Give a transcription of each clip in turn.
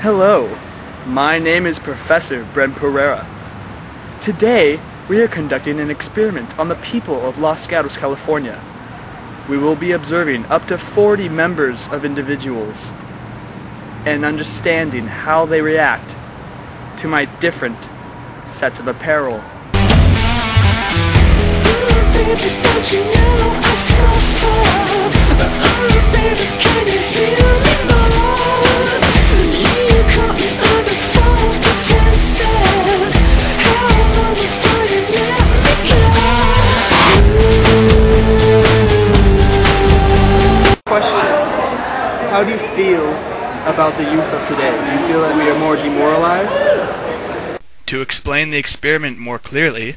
Hello, my name is Professor Brent Pereira. Today, we are conducting an experiment on the people of Los Gatos, California. We will be observing up to 40 members of individuals and understanding how they react to my different sets of apparel. Baby, don't you know I suffer? Baby, can you hear me more? You caught me under false pretenses. How long before you let me go? Question. How do you feel about the youth of today? Do you feel that we are more demoralized? To explain the experiment more clearly,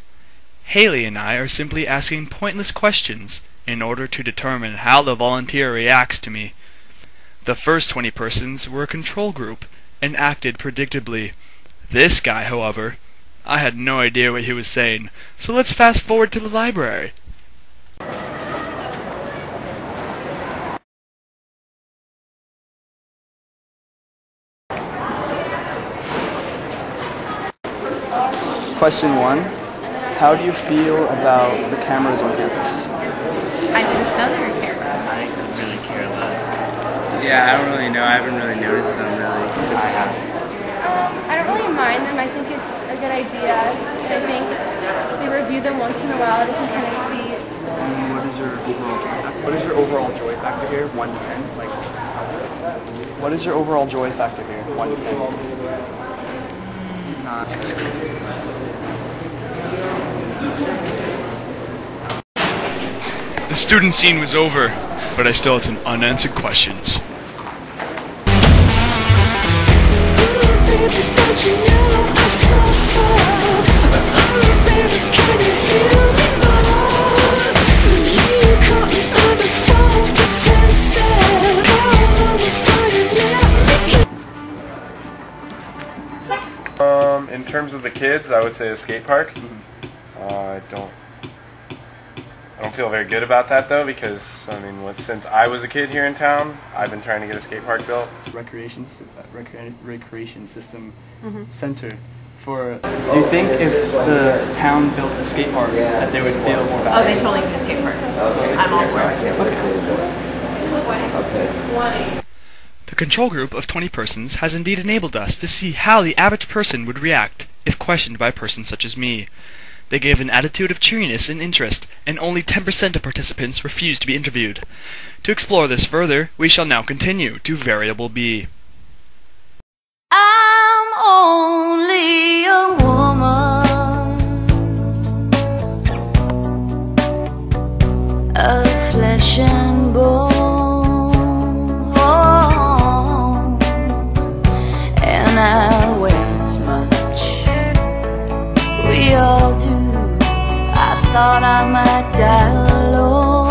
Haley and I are simply asking pointless questions in order to determine how the volunteer reacts to me. The first 20 persons were a control group and acted predictably. This guy, however, I had no idea what he was saying, so let's fast forward to the library. Question 1. How do you feel about the cameras on campus? I didn't know there were cameras. I could really care less. Yeah, I don't really know. I haven't really noticed them really. I have. I don't really mind them. I think it's a good idea. I think we review them once in a while. We can kind of see. What is your overall joy factor? What is your overall joy factor here? 1 to 10? Like, what is your overall joy factor here? 1 to 10? Not. The student scene was over, but I still had some unanswered questions. Baby, don't you know I suffer? Baby, can you hear me more? You caught me under false pretenses. How long before you let me go? In terms of the kids, I would say a skate park. I don't feel very good about that though, because I mean, since I was a kid here in town, I've been trying to get a skate park built. Recreation system center for. Do you think if the town built a skate park that they would feel more valuable? Oh, they totally need a skate park. I'm all for it. The control group of 20 persons has indeed enabled us to see how the average person would react if questioned by a person such as me. They gave an attitude of cheeriness and interest, and only 10% of participants refused to be interviewed. To explore this further, we shall now continue to Variable B. I'm only a woman of flesh and bone, and I wear as much. We all do. I thought I might die alone,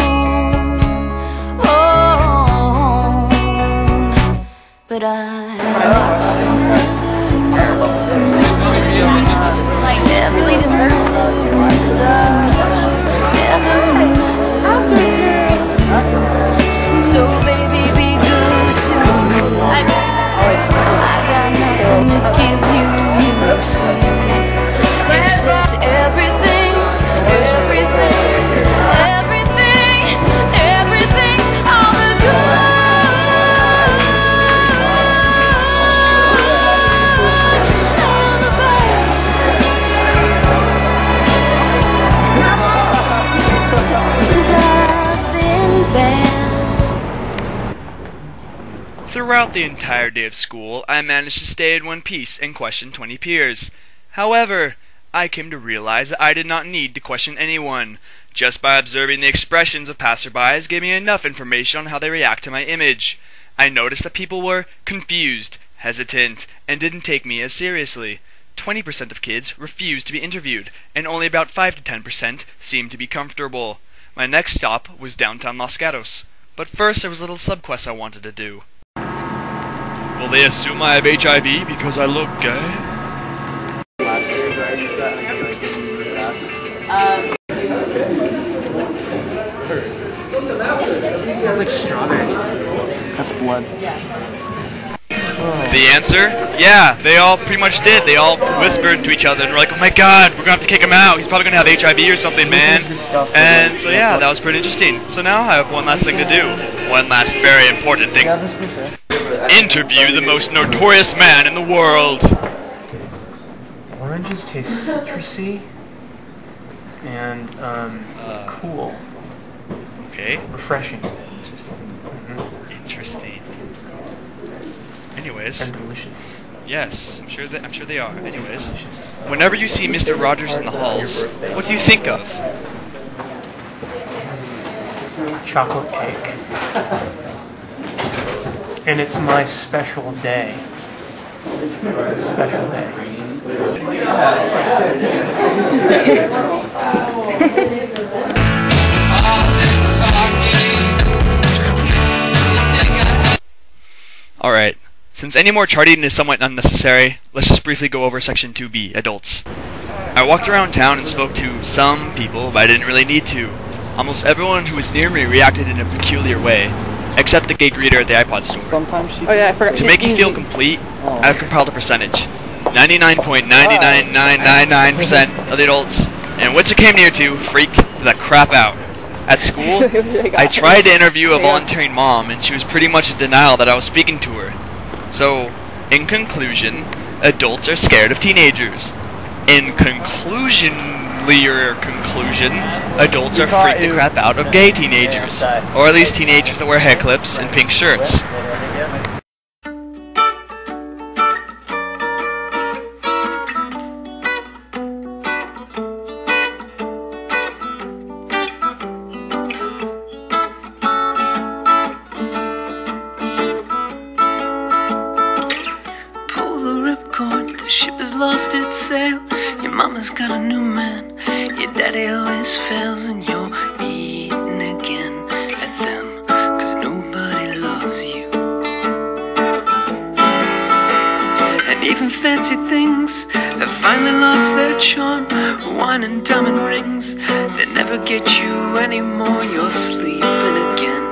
but I so baby, be good to me. I got nothing to give you, you see, except everything, all the good. Throughout the entire day of school, I managed to stay in one piece and question 20 peers. However, I came to realize that I did not need to question anyone. Just by observing the expressions of passerbys gave me enough information on how they react to my image. I noticed that people were confused, hesitant, and didn't take me as seriously. 20% of kids refused to be interviewed, and only about 5 to 10% seemed to be comfortable. My next stop was downtown Los Gatos, but first there was a little subquest I wanted to do. Will they assume I have HIV because I look gay? It smells like strawberries. That's blood. The answer? Yeah, they all pretty much did. They all whispered to each other and were like, oh my god, we're gonna have to kick him out. He's probably gonna have HIV or something, man. And so yeah, that was pretty interesting. So now I have one last thing to do. One last very important thing. Interview the most notorious man in the world. Oranges taste citrusy and cool. Okay. Refreshing. Interesting. Anyways. And delicious. Yes, I'm sure they are. Anyways. Whenever you see Mr. Rogers in the halls, what do you think of? Chocolate cake. And it's my special day. Special day. Alright, since any more charting is somewhat unnecessary, let's just briefly go over Section 2B, Adults. I walked around town and spoke to some people, but I didn't really need to. Almost everyone who was near me reacted in a peculiar way, except the gay greeter at the iPod store. To make you feel complete, I've compiled a percentage. 99.99999% of the adults, and which it came near to, freaked the crap out. At school, I tried to interview a volunteering mom, and she was pretty much in denial that I was speaking to her. So, in conclusion, adults are scared of teenagers. In conclusion, adults are freaked the crap out of gay teenagers. Or at least teenagers that wear hair clips and pink shirts. The ship has lost its sail. Your mama's got a new man. Your daddy always fails, and you're eating again at them, 'cause nobody loves you. And even fancy things have finally lost their charm. Wine and diamond rings, they never get you anymore. You're sleeping again